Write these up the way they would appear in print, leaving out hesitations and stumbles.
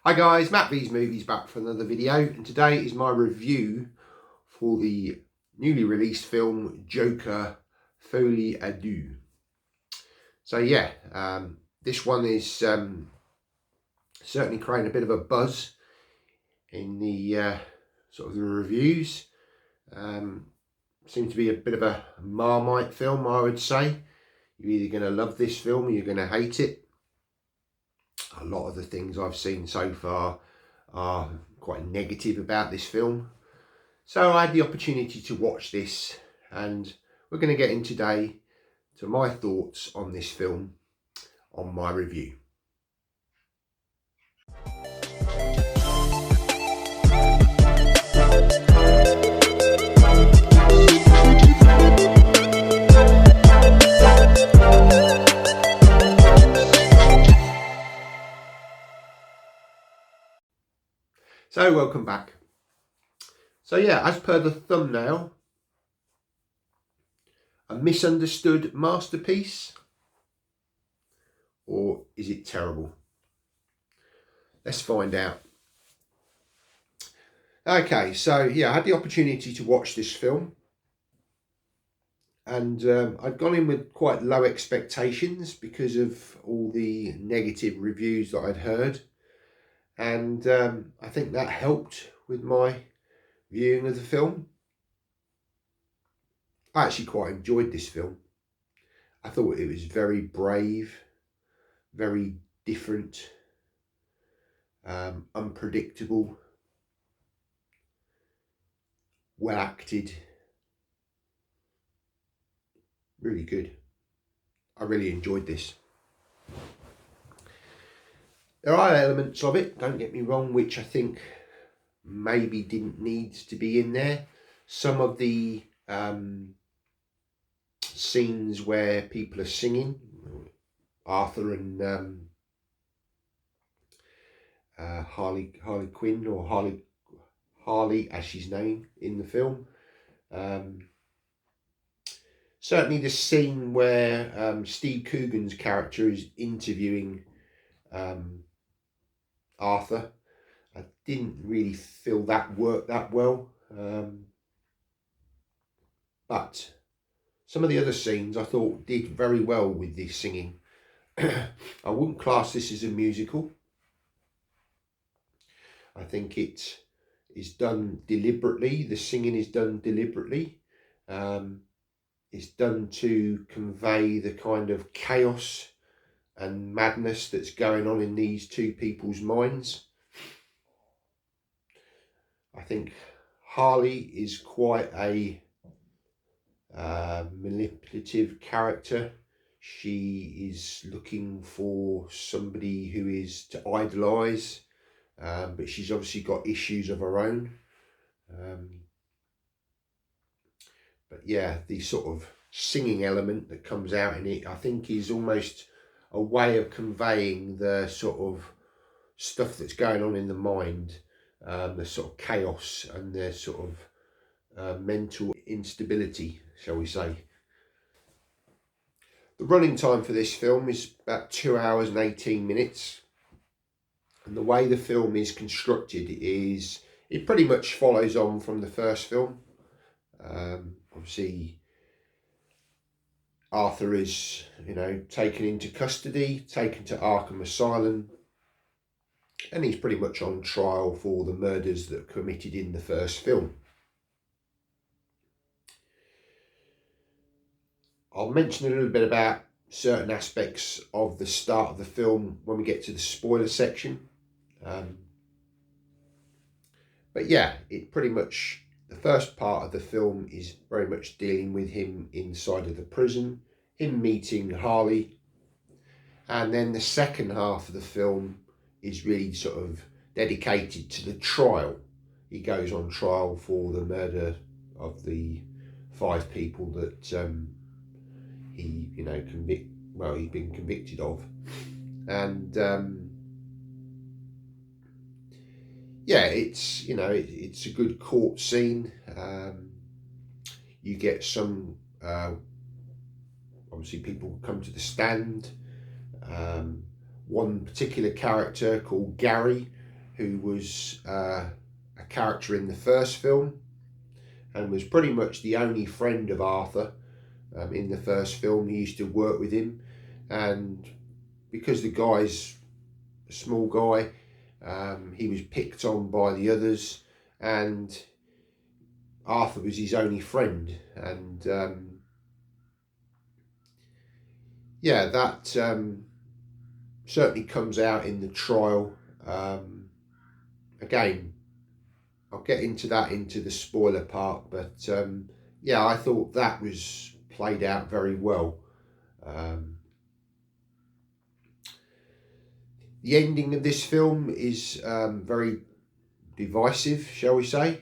Hi guys, Matt V's Movies back for another video, and today is my review for the newly released film Joker FOLIE A DEUX. So yeah, this one is certainly creating a bit of a buzz in the sort of the reviews. Seems to be a bit of a Marmite film, I would say. You're either going to love this film or you're going to hate it. A lot of the things I've seen so far are quite negative about this film. So I had the opportunity to watch this, and we're going to get in today to my thoughts on this film on my review. So welcome back. So yeah, as per the thumbnail, a misunderstood masterpiece, or is it terrible? Let's find out. Okay, so yeah, I had the opportunity to watch this film, and I'd gone in with quite low expectations because of all the negative reviews that I'd heard, and I think that helped with my viewing of the film. I actually quite enjoyed this film. I thought it was very brave, very different, unpredictable, well acted, really good. I really enjoyed this. There are elements of it, don't get me wrong, which I think maybe didn't need to be in there. Some of the scenes where people are singing, Arthur and Harley Quinn, or Harley as she's named in the film. Certainly the scene where Steve Coogan's character is interviewing Arthur, I didn't really feel that worked that well. But some of the other scenes I thought did very well with the singing. I wouldn't class this as a musical. I think it is done deliberately. The singing is done deliberately. It's done to convey the kind of chaos and madness that's going on in these two people's minds. I think Harley is quite a manipulative character. She is looking for somebody who is to idolise, but she's obviously got issues of her own. But yeah, the sort of singing element that comes out in it, I think, is almost a way of conveying the sort of stuff that's going on in the mind, the sort of chaos and the sort of mental instability, shall we say. The running time for this film is about 2 hours and 18 minutes. And the way the film is constructed is, it pretty much follows on from the first film. Obviously, Arthur is, taken into custody, taken to Arkham Asylum, and he's pretty much on trial for the murders that were committed in the first film. I'll mention a little bit about certain aspects of the start of the film when we get to the spoiler section. But yeah, it pretty much, the first part of the film is very much dealing with him inside of the prison, him meeting Harley. And then the second half of the film is really sort of dedicated to the trial. He goes on trial for the murder of the 5 people that he, he's been convicted of. And yeah, it's a good court scene. You get some obviously people come to the stand. One particular character called Gary, who was a character in the first film and was pretty much the only friend of Arthur in the first film. He used to work with him, and because the guy's a small guy, he was picked on by the others, and Arthur was his only friend. And yeah, that certainly comes out in the trial. Again, I'll get into that into the spoiler part, but yeah, I thought that was played out very well. The ending of this film is very divisive, shall we say.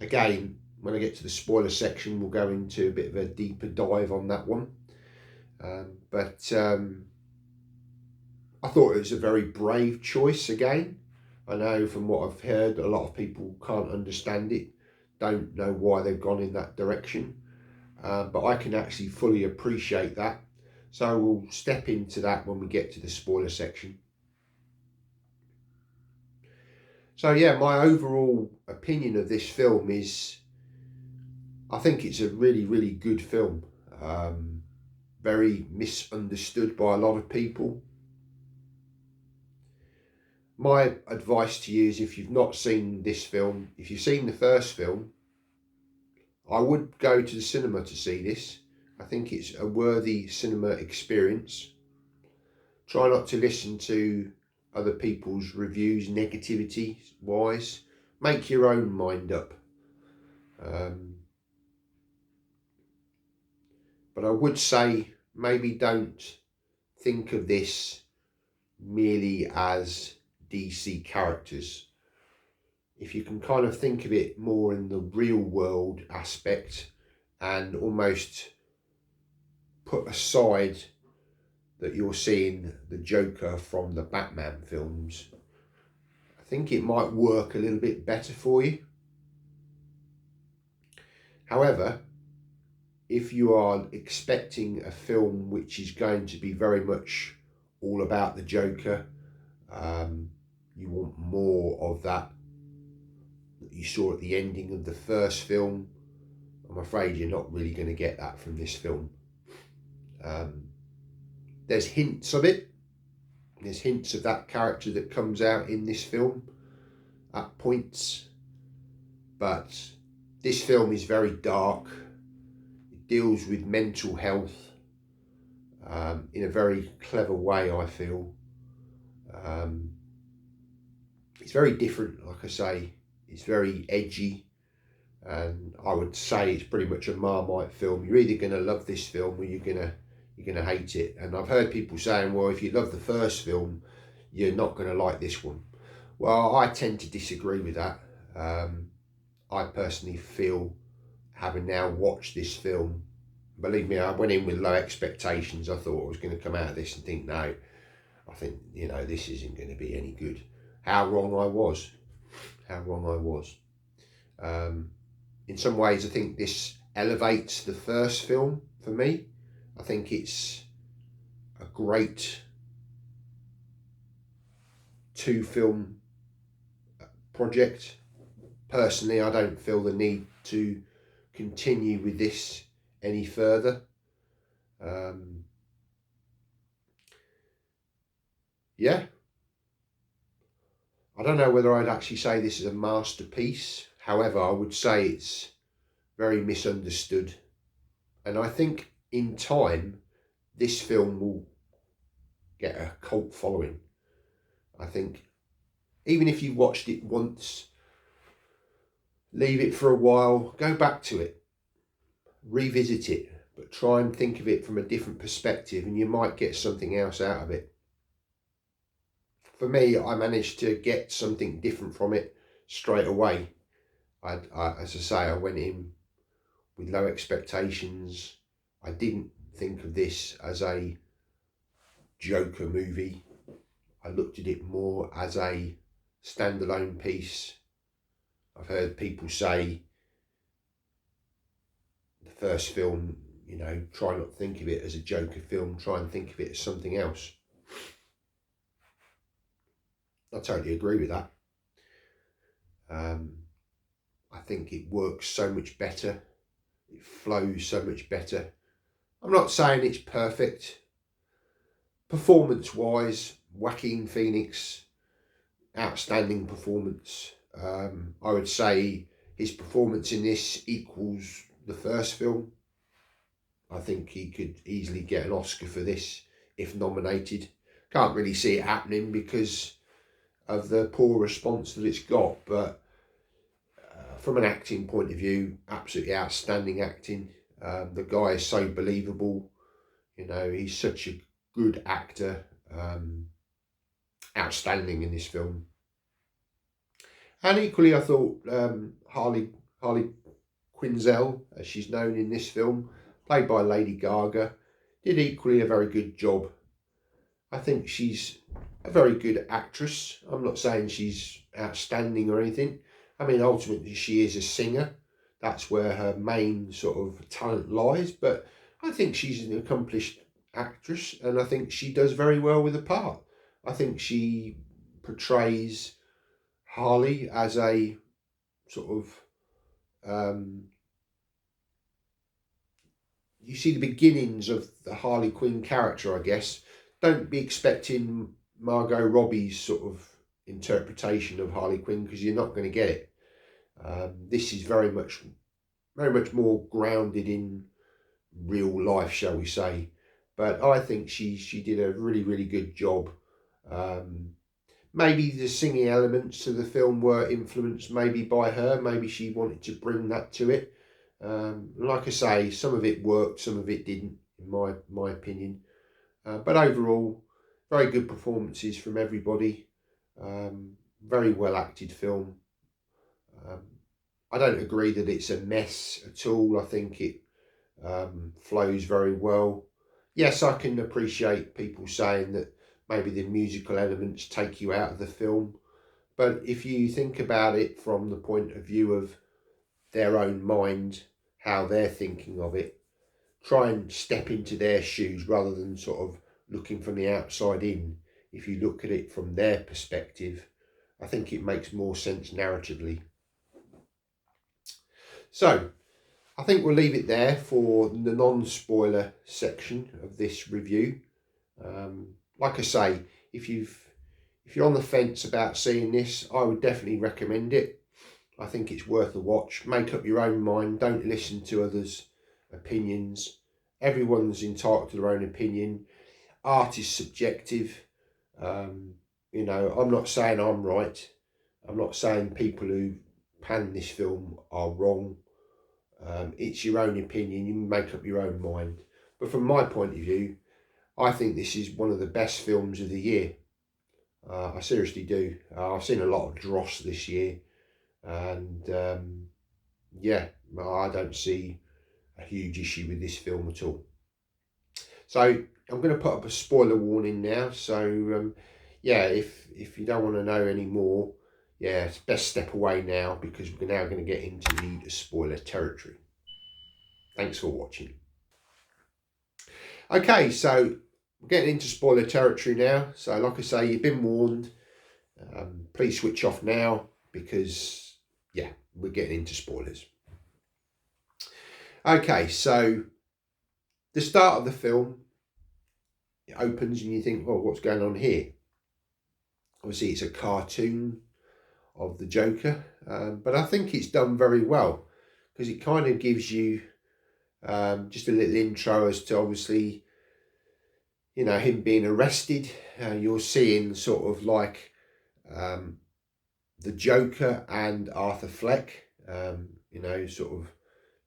Again, when I get to the spoiler section, we'll go into a bit of a deeper dive on that one. But I thought it was a very brave choice again. I know from what I've heard, a lot of people can't understand it, don't know why they've gone in that direction. But I can actually fully appreciate that. So we'll step into that when we get to the spoiler section. So yeah, my overall opinion of this film is, I think it's a really, really good film. Very misunderstood by a lot of people. My advice to you is, if you've not seen this film, if you've seen the first film, I would go to the cinema to see this. I think it's a worthy cinema experience. Try not to listen to other people's reviews, negativity wise. Make your own mind up. But I would say, maybe don't think of this merely as DC characters. If you can kind of think of it more in the real world aspect, and almost put aside that you're seeing the Joker from the Batman films, I think it might work a little bit better for you. However, if you are expecting a film which is going to be very much all about the Joker, you want more of that you saw at the ending of the first film, I'm afraid you're not really going to get that from this film. There's hints of it. There's hints of that character that comes out in this film at points. But this film is very dark. It deals with mental health in a very clever way, I feel. It's very different, like I say. It's very edgy, and I would say it's pretty much a Marmite film. You're either going to love this film or you're going to hate it. And I've heard people saying, well, if you love the first film, you're not going to like this one. Well, I tend to disagree with that. I personally feel, having now watched this film, believe me, I went in with low expectations. I thought I was going to come out of this and think, no, I think, this isn't going to be any good. How wrong I was. How wrong I was. In some ways, I think this elevates the first film for me. I think it's a great two-film project. Personally, I don't feel the need to continue with this any further. Yeah. I don't know whether I'd actually say this is a masterpiece. However, I would say it's very misunderstood. And I think in time, this film will get a cult following. I think even if you watched it once, leave it for a while, go back to it, revisit it, but try and think of it from a different perspective, and you might get something else out of it. For me, I managed to get something different from it straight away. As I say, I went in with low expectations. I didn't think of this as a Joker movie. I looked at it more as a standalone piece. I've heard people say the first film, try not to think of it as a Joker film, try and think of it as something else. I totally agree with that. I think it works so much better. It flows so much better. I'm not saying it's perfect. Performance-wise, Joaquin Phoenix, outstanding performance. I would say his performance in this equals the first film. I think he could easily get an Oscar for this if nominated. Can't really see it happening because of the poor response that it's got, but from an acting point of view, absolutely outstanding acting. The guy is so believable. You know, he's such a good actor. Outstanding in this film. And equally, I thought Harley Quinzel, as she's known in this film, played by Lady Gaga, did equally a very good job. I think she's a very good actress. I'm not saying she's outstanding or anything. I mean, ultimately, she is a singer. That's where her main sort of talent lies. But I think she's an accomplished actress, and I think she does very well with the part. I think she portrays Harley as a sort of you see the beginnings of the Harley Quinn character, I guess. Don't be expecting Margot Robbie's sort of interpretation of Harley Quinn, because you're not going to get it. This is very much more grounded in real life, shall we say. But I think she did a really good job. Maybe the singing elements to the film were influenced maybe by her. Maybe she wanted to bring that to it. Like I say, some of it worked, some of it didn't, in my opinion. But overall, very good performances from everybody. Very well acted film. I don't agree that it's a mess at all. I think it flows very well. Yes, I can appreciate people saying that maybe the musical elements take you out of the film. But if you think about it from the point of view of their own mind, how they're thinking of it, try and step into their shoes rather than sort of looking from the outside in. If you look at it from their perspective, I think it makes more sense narratively. So, I think we'll leave it there for the non-spoiler section of this review. Like I say, if you're on the fence about seeing this, I would definitely recommend it. I think it's worth a watch. Make up your own mind. Don't listen to others' opinions. Everyone's entitled to their own opinion. Art is subjective. You know, I'm not saying I'm right. I'm not saying people who pan this film are wrong. It's your own opinion. You make up your own mind. But from my point of view, I think this is one of the best films of the year. I seriously do. I've seen a lot of dross this year, and yeah, I don't see a huge issue with this film at all. So I'm going to put up a spoiler warning now. So yeah, if you don't want to know any more, yeah, it's best step away now, because we're now going to get into the spoiler territory. Thanks for watching. Okay, so we're getting into spoiler territory now. So like I say, you've been warned. Please switch off now, because yeah, we're getting into spoilers. Okay, so the start of the film, it opens and you think, well, what's going on here? Obviously, it's a cartoon of the Joker, but I think it's done very well, because it kind of gives you just a little intro as to, obviously, you know, him being arrested. You're seeing sort of like the Joker and Arthur Fleck, you know, sort of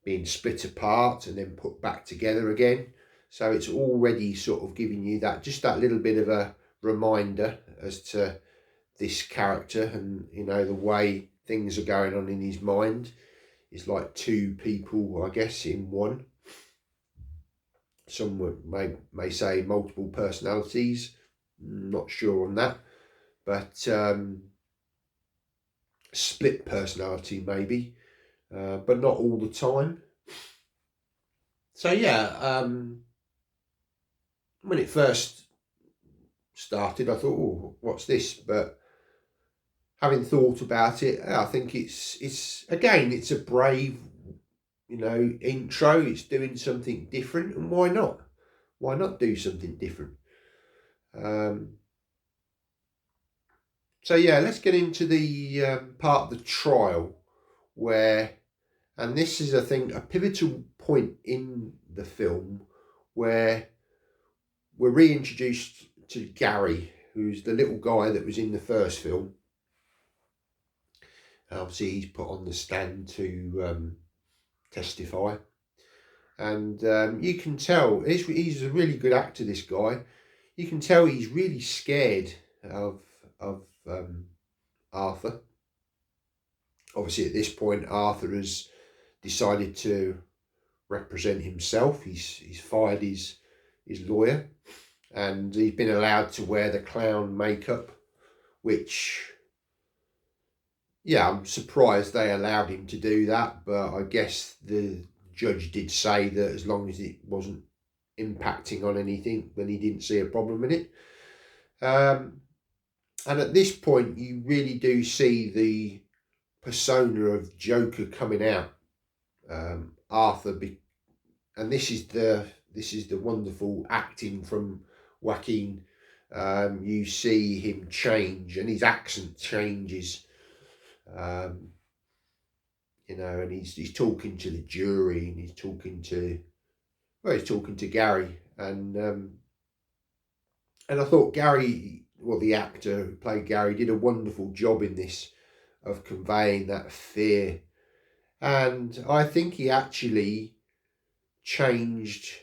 being split apart and then put back together again. So it's already sort of giving you that, just that little bit of a reminder as to this character, and, you know, the way things are going on in his mind. It's like two people, I guess, in one. Some may say multiple personalities. Not sure on that, but split personality maybe, but not all the time. So yeah, when it first started, I thought, oh, what's this? But having thought about it, I think it's again, it's a brave, intro. It's doing something different, and why not? Why not do something different? So yeah, let's get into the part of the trial where, and this is, I think, a pivotal point in the film where we're reintroduced to Gary, who's the little guy that was in the first film. Obviously, he's put on the stand to testify, and you can tell he's a really good actor. This guy, you can tell he's really scared of Arthur. Obviously, at this point, Arthur has decided to represent himself. He's fired his lawyer, and he's been allowed to wear the clown makeup, which, yeah, I'm surprised they allowed him to do that, but I guess the judge did say that as long as it wasn't impacting on anything, then he didn't see a problem in it. And at this point, you really do see the persona of Joker coming out. Arthur, and this is the wonderful acting from Joaquin. You see him change, and his accent changes. And he's talking to the jury, and he's talking to Gary, and I thought Gary, well, the actor who played Gary, did a wonderful job in this of conveying that fear, and I think he actually changed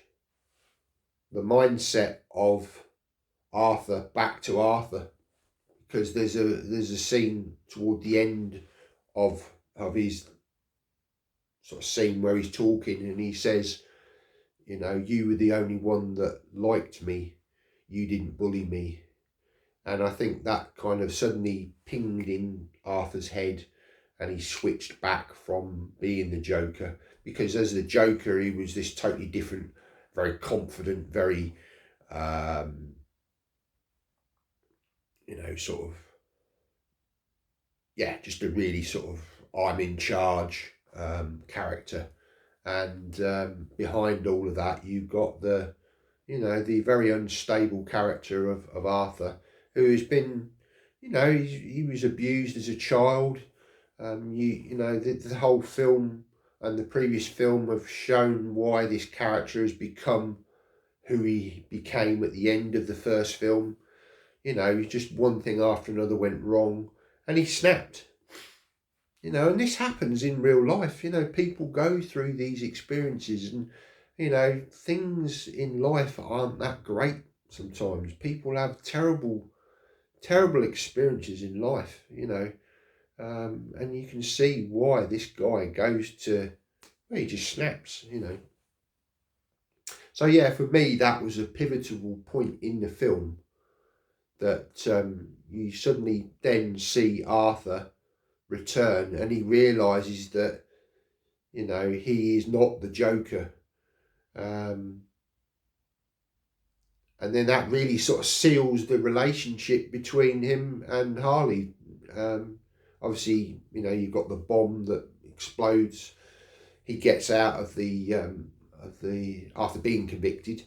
the mindset of Arthur back to Arthur, because there's a scene toward the end of his sort of scene where he's talking, and he says, you were the only one that liked me, you didn't bully me. And I think that kind of suddenly pinged in Arthur's head, and he switched back from being the Joker, because as the Joker, he was this totally different, very confident, very, sort of, yeah, just a really sort of I'm in charge character. And behind all of that, you've got the very unstable character of Arthur, who has been, he was abused as a child. The whole film and the previous film have shown why this character has become who he became at the end of the first film. Just one thing after another went wrong, and he snapped. And this happens in real life. People go through these experiences, and things in life aren't that great sometimes. People have terrible experiences in life, and you can see why this guy goes to, well, he just snaps, So yeah, for me, that was a pivotal point in the film, that you suddenly then see Arthur return, and he realises that, he is not the Joker. And then that really sort of seals the relationship between him and Harley. Obviously, you've got the bomb that explodes. He gets out of the after being convicted.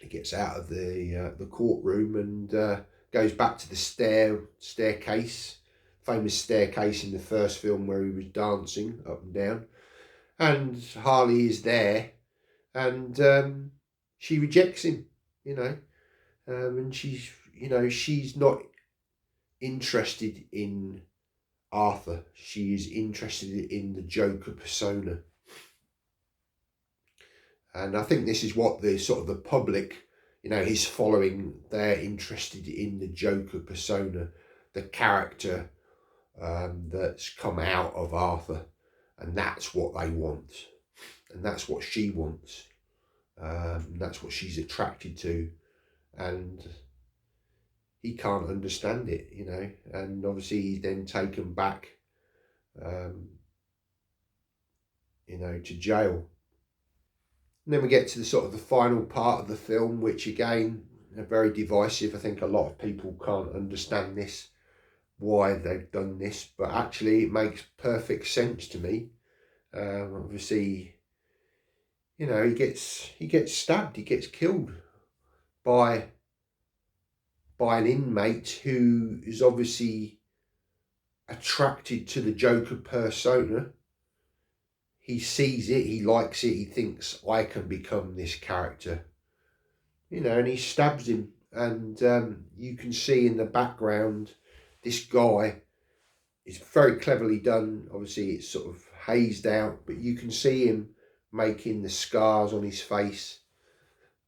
He gets out of the courtroom and goes back to the staircase, famous staircase in the first film where he was dancing up and down, and Harley is there, and she rejects him, and she's not interested in Arthur. She is interested in the Joker persona. And I think this is what the sort of the public, his following, they're interested in the Joker persona, the character that's come out of Arthur, and that's what they want, and that's what she wants, that's what she's attracted to, and he can't understand it, and obviously he's then taken back, to jail. And then we get to the sort of the final part of the film, which again are very divisive. I think a lot of people can't understand this, why they've done this, but actually it makes perfect sense to me. Obviously, you know, he gets stabbed, he gets killed by an inmate who is obviously attracted to the Joker persona. He sees it, he likes it, he thinks, I can become this character, you know, and he stabs him. And you can see in the background, this guy is very cleverly done. Obviously, it's sort of hazed out, but you can see him making the scars on his face.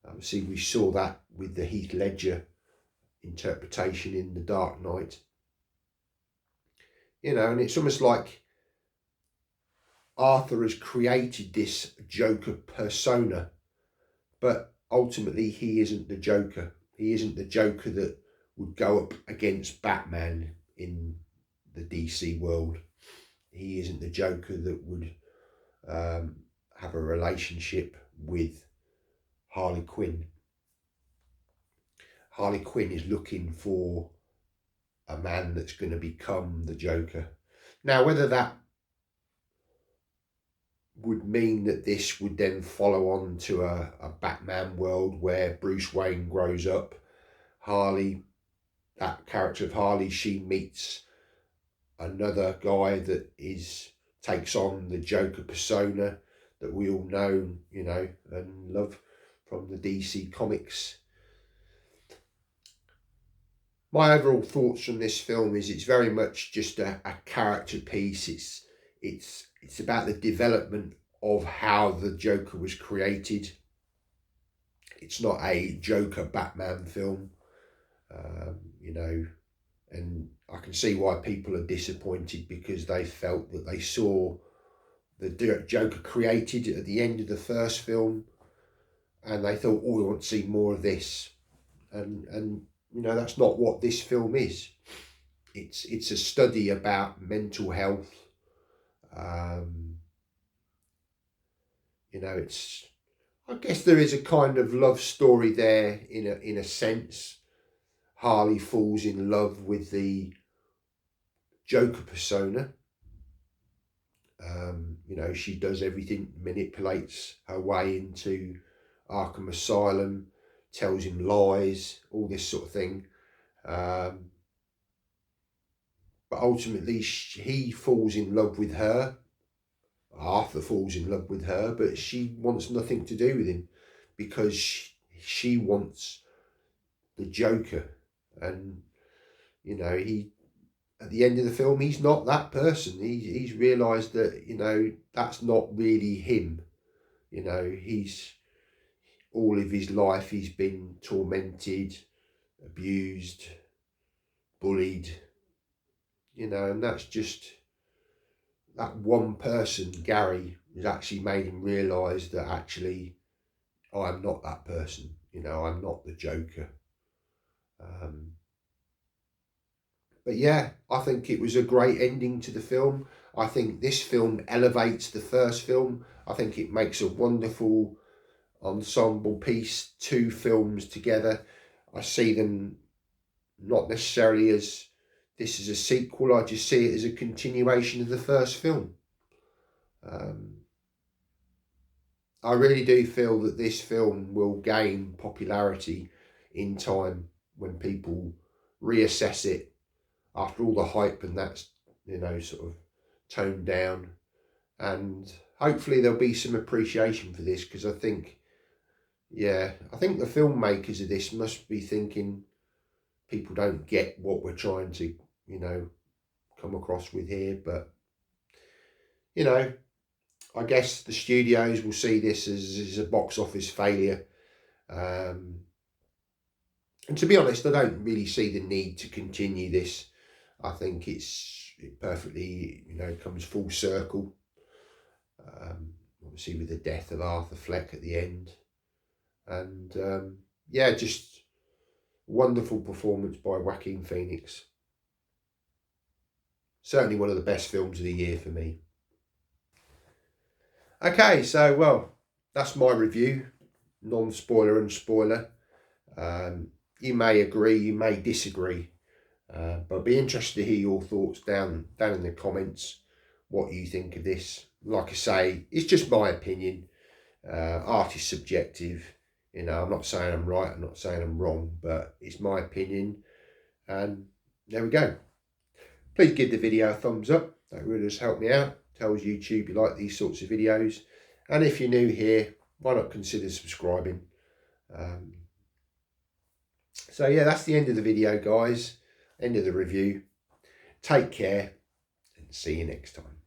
Obviously, we saw that with the Heath Ledger interpretation in The Dark Knight. You know, and it's almost like Arthur has created this Joker persona, but ultimately he isn't the Joker. He isn't the Joker that would go up against Batman in the DC world. He isn't the Joker that would have a relationship with Harley Quinn. Harley Quinn is looking for a man that's going to become the Joker. Now, whether that would mean that this would then follow on to a Batman world where Bruce Wayne grows up, Harley, that character of Harley, she meets another guy that takes on the Joker persona that we all know, you know, and love from the DC comics. My overall thoughts from this film is it's very much just a character piece. It's about the development of how the Joker was created. It's not a Joker Batman film, you know, and I can see why people are disappointed, because they felt that they saw the Joker created at the end of the first film and they thought, oh, we want to see more of this. And you know, that's not what this film is. It's a study about mental health. You know, I guess there is a kind of love story there in a sense. Harley falls in love with the Joker persona. You know, she does everything, manipulates her way into Arkham Asylum, tells him lies, all this sort of thing. But ultimately, he falls in love with her. Arthur falls in love with her, but she wants nothing to do with him because she wants the Joker. And, you know, at the end of the film, he's not that person. He's realised that, you know, that's not really him. You know, all of his life he's been tormented, abused, bullied, you know, and that's just that one person, Gary, has actually made him realise that actually I'm not that person, you know, I'm not the Joker. But yeah, I think it was a great ending to the film. I think this film elevates the first film. I think it makes a wonderful ensemble piece, two films together. I see them not necessarily as this is a sequel, I just see it as a continuation of the first film. I really do feel that this film will gain popularity in time when people reassess it after all the hype and that's, you know, sort of toned down. And hopefully there'll be some appreciation for this, because I think the filmmakers of this must be thinking people don't get what we're trying to, you know, come across with here. But, you know, I guess the studios will see this as a box office failure. And to be honest, I don't really see the need to continue this. I think it perfectly, you know, comes full circle. Obviously with the death of Arthur Fleck at the end. And yeah, just wonderful performance by Joaquin Phoenix. Certainly one of the best films of the year for me. Okay, so, well, that's my review. Non-spoiler and spoiler. You may agree, you may disagree. But I'd be interested to hear your thoughts down in the comments, what you think of this. Like I say, it's just my opinion. Art is subjective. You know, I'm not saying I'm right, I'm not saying I'm wrong, but it's my opinion. And there we go. Please give the video a thumbs up. That really does help me out. Tells YouTube you like these sorts of videos. And if you're new here, why not consider subscribing? So yeah, that's the end of the video, guys. End of the review. Take care and see you next time.